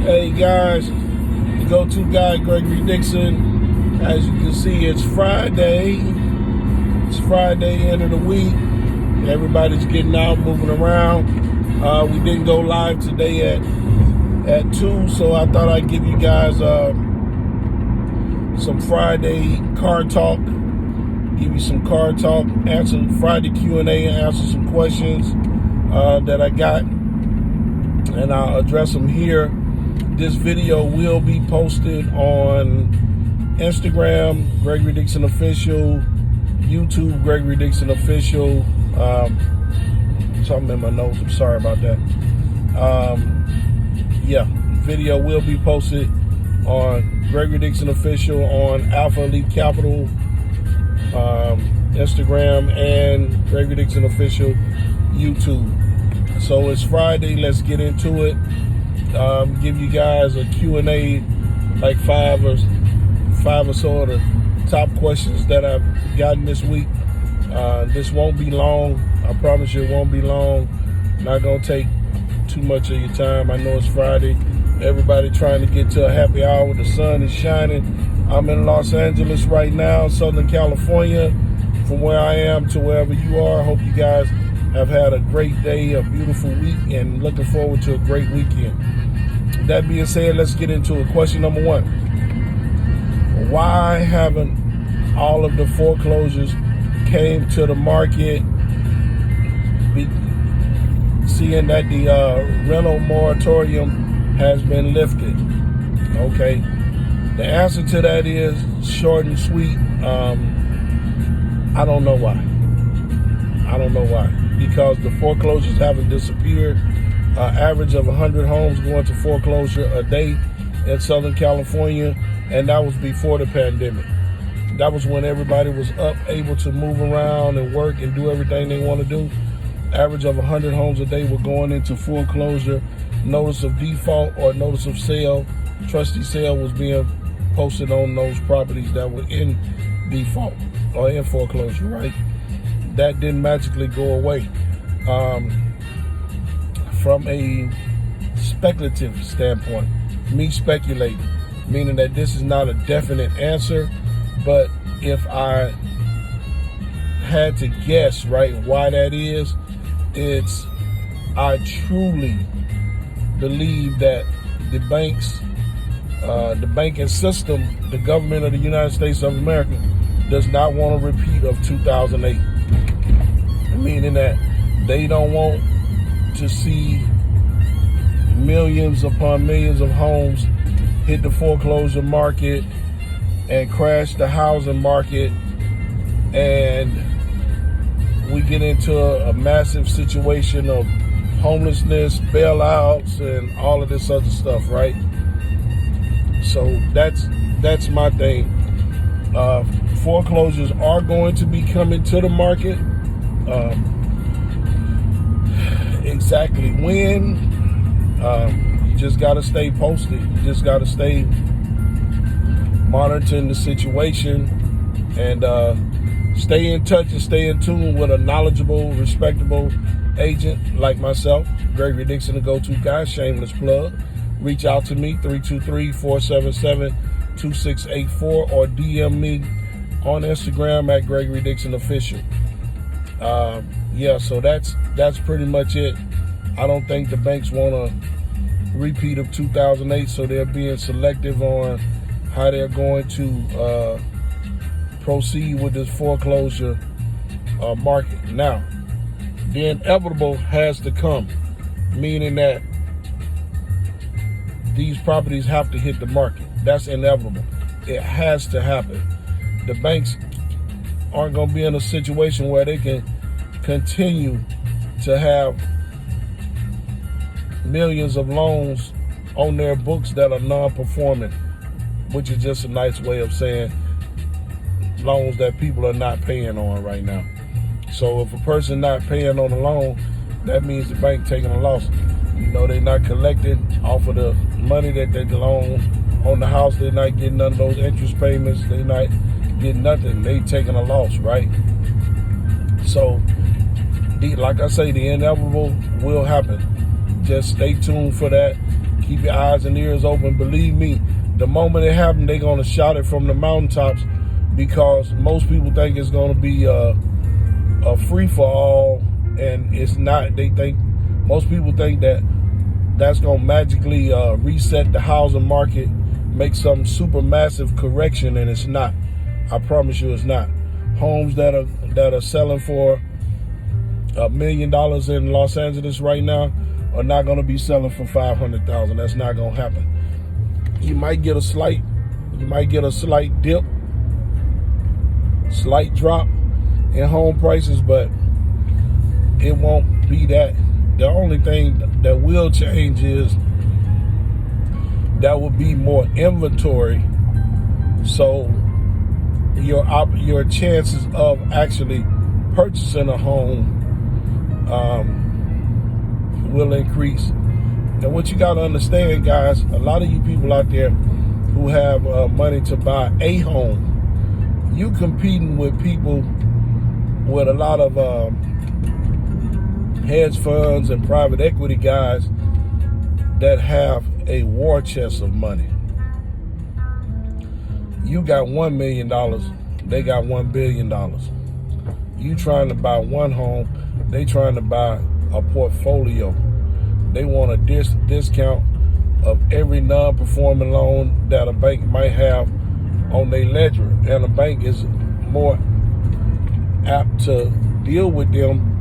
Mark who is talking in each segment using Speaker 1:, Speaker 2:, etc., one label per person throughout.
Speaker 1: Hey guys, the go-to guy, Gregory Dixon. As you can see, it's Friday. It's Friday, end of the week. Everybody's getting out, moving around. We didn't go live today at 2, so I thought I'd give you guys some Friday car talk. Give you some car talk, answer Friday Q&A, and answer some questions that I got, and I'll address them here. This video will be posted on Instagram, Gregory Dixon Official, YouTube, Gregory Dixon Official. Something in my nose, I'm sorry about that. Yeah, video will be posted on Gregory Dixon Official, on Alpha Elite Capital, Instagram, and Gregory Dixon Official, YouTube. So it's Friday, let's get into it. Give you guys a Q&A, like five or so of the top questions that I've gotten this week. This won't be long. I promise you it won't be long. Not gonna take too much of your time. I know it's Friday. Everybody trying to get to a happy hour. The sun is shining. I'm in Los Angeles right now, Southern California. From where I am to wherever you are, I hope you guys have had a great day, a beautiful week, and looking forward to a great weekend. That being said, let's get into it. Question number 1. Why haven't all of the foreclosures came to the market, seeing that the rental moratorium has been lifted? Okay. The answer to that is short and sweet. I don't know why. I don't know why. Because the foreclosures haven't disappeared. Average of 100 homes going to foreclosure a day in Southern California, and that was before the pandemic. That was when everybody was up, able to move around and work and do everything they want to do. Average of 100 homes a day were going into foreclosure. Notice of default or notice of sale, trustee sale, was being posted on those properties that were in default or in foreclosure, right? That didn't magically go away. From a speculative standpoint, me speculating, meaning that this is not a definite answer, but if I had to guess, right, why that is, it's, I truly believe that the banks, the banking system, the government of the United States of America does not want a repeat of 2008. Meaning that they don't want to see millions upon millions of homes hit the foreclosure market and crash the housing market, and we get into a massive situation of homelessness, bailouts, and all of this other stuff, right? So that's my thing. Foreclosures are going to be coming to the market. Exactly when, you just got to stay posted. You just got to stay monitoring the situation and stay in touch and stay in tune with a knowledgeable, respectable agent like myself, Gregory Dixon, the go-to guy. Shameless plug. Reach out to me, 323-477-2684, or DM me on Instagram at Gregory Dixon Official. Yeah, so that's pretty much it. I don't think the banks want a repeat of 2008, so they're being selective on how they're going to proceed with this foreclosure market. Now, the inevitable has to come, meaning that these properties have to hit the market. That's inevitable. It has to happen. The banks aren't going to be in a situation where they can continue to have millions of loans on their books that are non-performing, which is just a nice way of saying loans that people are not paying on right now. So if a person not paying on a loan, that means the bank taking a loss. You know, they're not collecting off of the money that they loan on the house. They're not getting none of those interest payments. They're not getting nothing. They taking a loss, right? So, like I say, the inevitable will happen. Just stay tuned for that. Keep your eyes and ears open. Believe me, the moment it happens, they're going to shout it from the mountaintops, because most people think it's going to be a free-for-all, and it's not. Most people think that that's going to magically reset the housing market, make some super massive correction, and it's not. I promise you it's not. Homes that are selling for $1 million in Los Angeles right now are not going to be selling for $500,000. That's not going to happen. You might get a slight dip, slight drop in home prices, but it won't be that. The only thing that will change is that will be more inventory, so your chances of actually purchasing a home will increase. And what you got to understand, guys, a lot of you people out there who have money to buy a home, you competing with people with a lot of hedge funds and private equity guys that have a war chest of money. You got $1 million, they got $1 billion. You trying to buy one home, they trying to buy a portfolio. They want a discount of every non-performing loan that a bank might have on their ledger, and a bank is more apt to deal with them,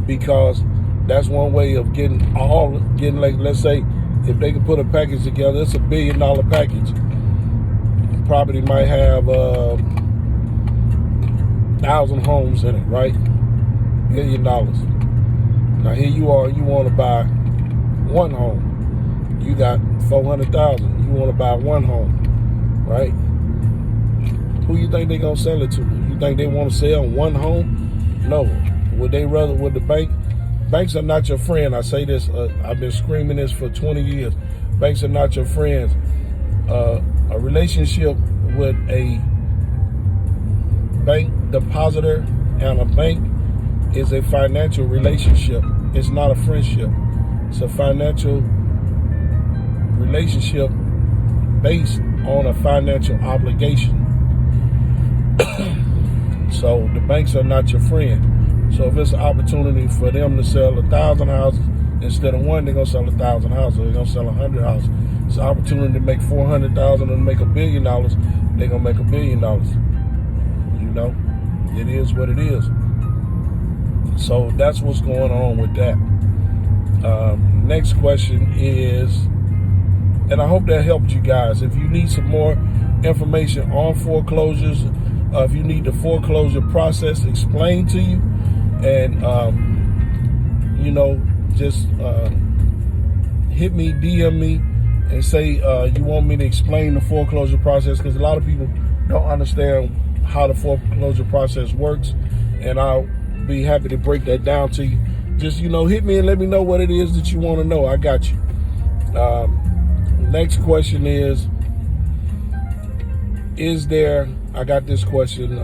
Speaker 1: because that's one way of getting like, let's say, if they could put a package together, it's $1 billion package. Property might have 1,000 homes in it, right? $1 billion. Now here you are, you want to buy one home. You got 400,000. You want to buy one home, right? Who you think they gonna sell it to? You think they want to sell one home? No. Would they rather with the bank? Banks are not your friend. I say this. I've been screaming this for 20 years. Banks are not your friends. A relationship with a bank depositor and a bank is a financial relationship. It's not a friendship. It's a financial relationship based on a financial obligation. So the banks are not your friend. So if it's an opportunity for them to sell 1,000 houses instead of one, they're gonna sell 1,000 houses. They're gonna sell 100 houses. It's an opportunity to make 400,000 and make $1 billion. They're gonna make $1 billion. You know, it is what it is. So that's what's going on with that. Next question is, and I hope that helped you guys. If you need some more information on foreclosures, if you need the foreclosure process explained to you, and you know, just hit me, DM me, and say you want me to explain the foreclosure process, because a lot of people don't understand how the foreclosure process works, and I'll be happy to break that down to you. Just, you know, hit me and let me know what it is that you want to know. I got you. Next question is there, I got this question,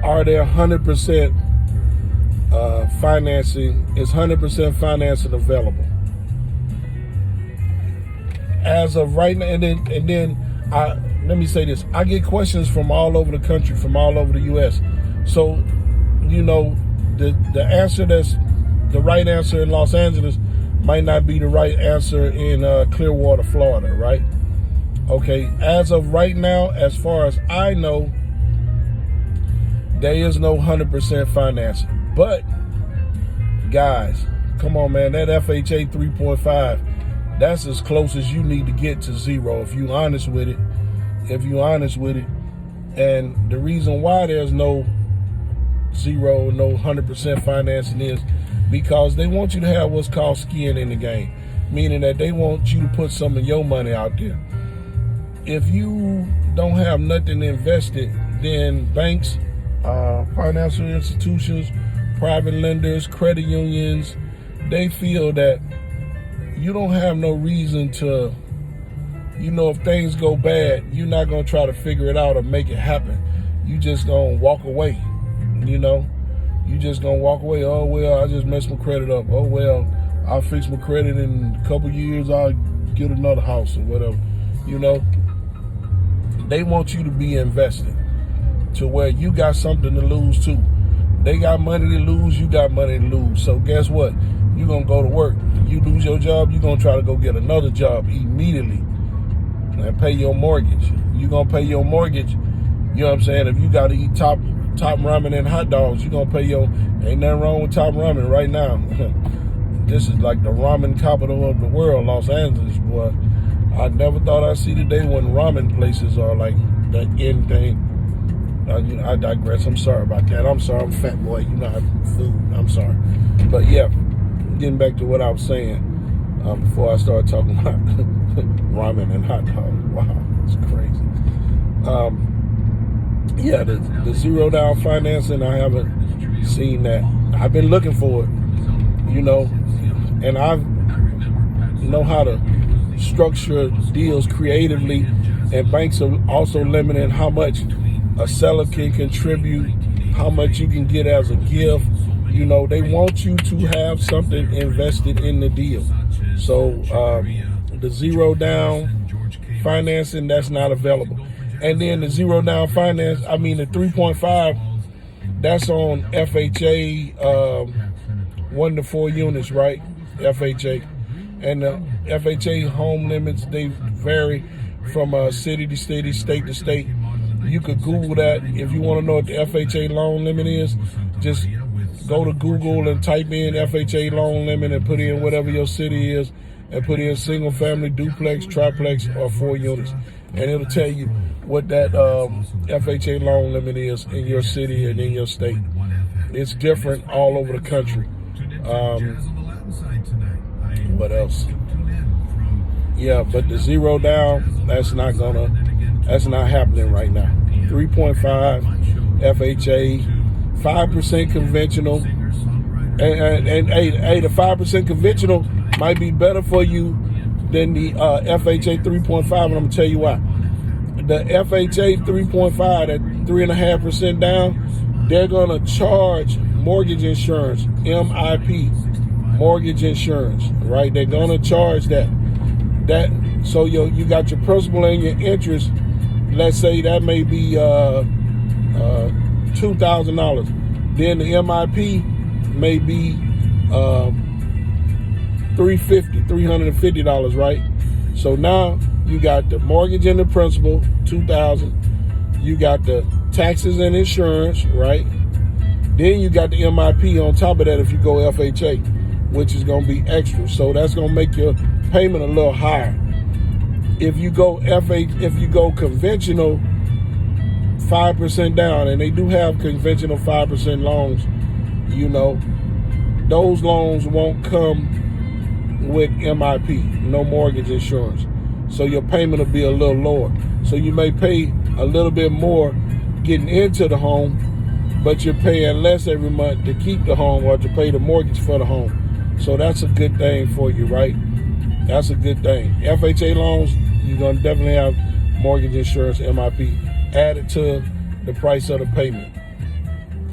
Speaker 1: are there 100% financing, is 100% financing available? As of right now, and then let me say this, I get questions from all over the country, from all over the U.S. So, you know, the answer that's the right answer in Los Angeles might not be the right answer in Clearwater, Florida, right? Okay, as of right now, as far as I know, there is no 100% financing. But, guys, come on, man, that FHA 3.5, that's as close as you need to get to zero, if you're honest with it. And the reason why there's no 100% financing is because they want you to have what's called skin in the game, meaning that they want you to put some of your money out there. If you don't have nothing invested, then banks, financial institutions, private lenders, credit unions, they feel that you don't have no reason to, you know, if things go bad, you're not going to try to figure it out or make it happen. You just going to walk away, you know. You just going to walk away. Oh, well, I just messed my credit up. Oh, well, I'll fix my credit in a couple years. I'll get another house or whatever. You know, they want you to be invested to where you got something to lose too. They got money to lose, you got money to lose. So guess what? You're going to go to work. You lose your job, you're going to try to go get another job immediately and pay your mortgage. You're going to pay your mortgage. You know what I'm saying? If you got to eat top ramen and hot dogs, you're going to pay your... Ain't nothing wrong with top ramen right now. This is like the ramen capital of the world, Los Angeles, boy. I never thought I'd see the day when ramen places are like the end thing. I digress. I'm sorry about that. I'm sorry. I'm a fat boy. You know how food. I'm sorry. But yeah, getting back to what I was saying before I started talking about ramen and hot dogs. Wow, it's crazy. Yeah, the zero down financing, I haven't seen that. I've been looking for it, you know, and I know how to structure deals creatively, and banks are also limiting how much a seller can contribute, how much you can get as a gift. You know, they want you to have something invested in the deal. So the zero down financing, that's not available. And then the zero down finance, the 3.5, that's on FHA 1 to 4 units, right? FHA. And the FHA home limits, they vary from city to city, state to state. You could Google that. If you want to know what the FHA loan limit is, just go to Google and type in FHA loan limit and put in whatever your city is, and put in single family, duplex, triplex, or 4 units. And it'll tell you what that FHA loan limit is in your city and in your state. It's different all over the country. What else? Yeah, but the zero down, that's not happening right now. 3.5 FHA, 5% conventional, and the 5% conventional might be better for you than the FHA 3.5, and I'm gonna tell you why. The FHA 3.5 at 3.5% down, they're gonna charge mortgage insurance, MIP, mortgage insurance, right? They're gonna charge that. So you got your principal and your interest. Let's say that may be $2,000. Then the MIP may be $350, right? So now you got the mortgage and the principal, $2,000. You got the taxes and insurance, right? Then you got the MIP on top of that if you go FHA, which is going to be extra. So that's going to make your payment a little higher. If you go conventional, 5% down, and they do have conventional 5% loans, you know, those loans won't come with MIP, no mortgage insurance. So your payment will be a little lower. So you may pay a little bit more getting into the home, but you're paying less every month to keep the home or to pay the mortgage for the home. So that's a good thing for you, right? That's a good thing. FHA loans, you're going to definitely have mortgage insurance, MIP, added to the price of the payment.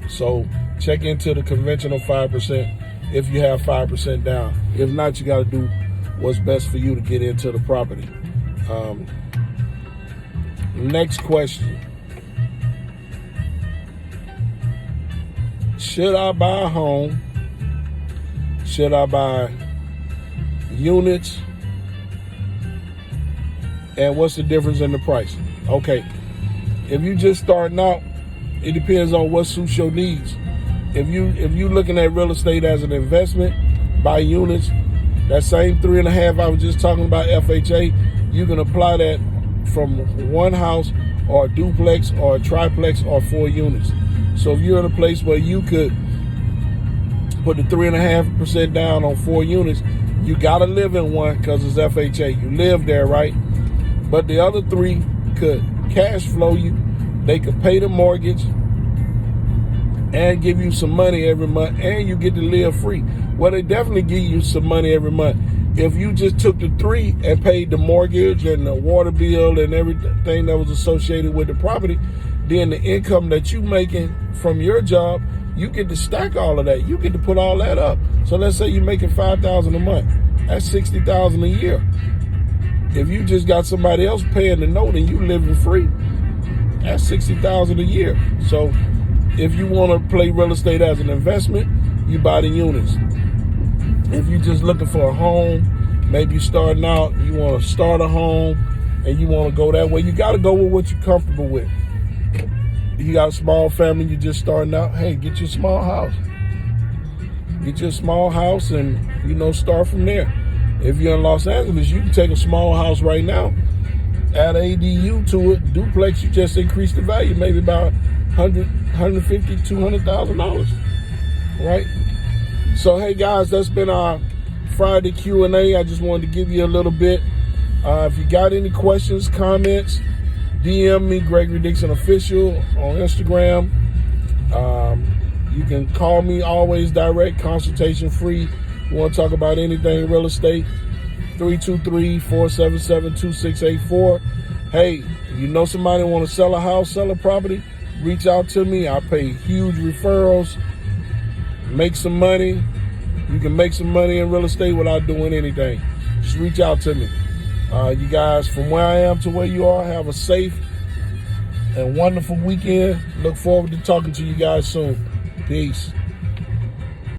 Speaker 1: So check into the conventional 5% if you have 5% down. If not, you got to do what's best for you to get into the property. Next question. Should I buy a home? Should I buy units? And what's the difference in the price? Okay, if you just starting out, it depends on what suits your needs. If you looking at real estate as an investment, buy units. That same 3.5 I was just talking about FHA, you can apply that from one house or a duplex or a triplex or 4 units. So if you're in a place where you could put the 3.5% down on 4 units, you gotta live in one because it's FHA. You live there, right? But the other 3 could cash flow you. They could pay the mortgage and give you some money every month, and you get to live free. Well, they definitely give you some money every month. If you just took the 3 and paid the mortgage and the water bill and everything that was associated with the property, then the income that you making from your job you get to stack all of that. You get to put all that up. So let's say you're making $5,000 a month. That's $60,000 a year. If you just got somebody else paying the note and you living free, that's $60,000 a year. So if you want to play real estate as an investment, you buy the units. If you're just looking for a home, maybe you're starting out, you want to start a home and you want to go that way, you got to go with what you're comfortable with. You got a small family, you're just starting out, hey, get your small house. Get your small house and, start from there. If you're in Los Angeles, you can take a small house right now, add ADU to it, duplex, you just increase the value, maybe about $150,000, $200,000, right? So, hey guys, that's been our Friday Q&A. I just wanted to give you a little bit. If you got any questions, comments, DM me, Gregory Dixon Official on Instagram. You can call me, always direct, consultation free. You want to talk about anything real estate, 323-477-2684. Hey, somebody want to sell a house, sell a property, reach out to me. I pay huge referrals, make some money. You can make some money in real estate without doing anything. Just reach out to me. You guys, from where I am to where you are, have a safe and wonderful weekend. Look forward to talking to you guys soon. Peace.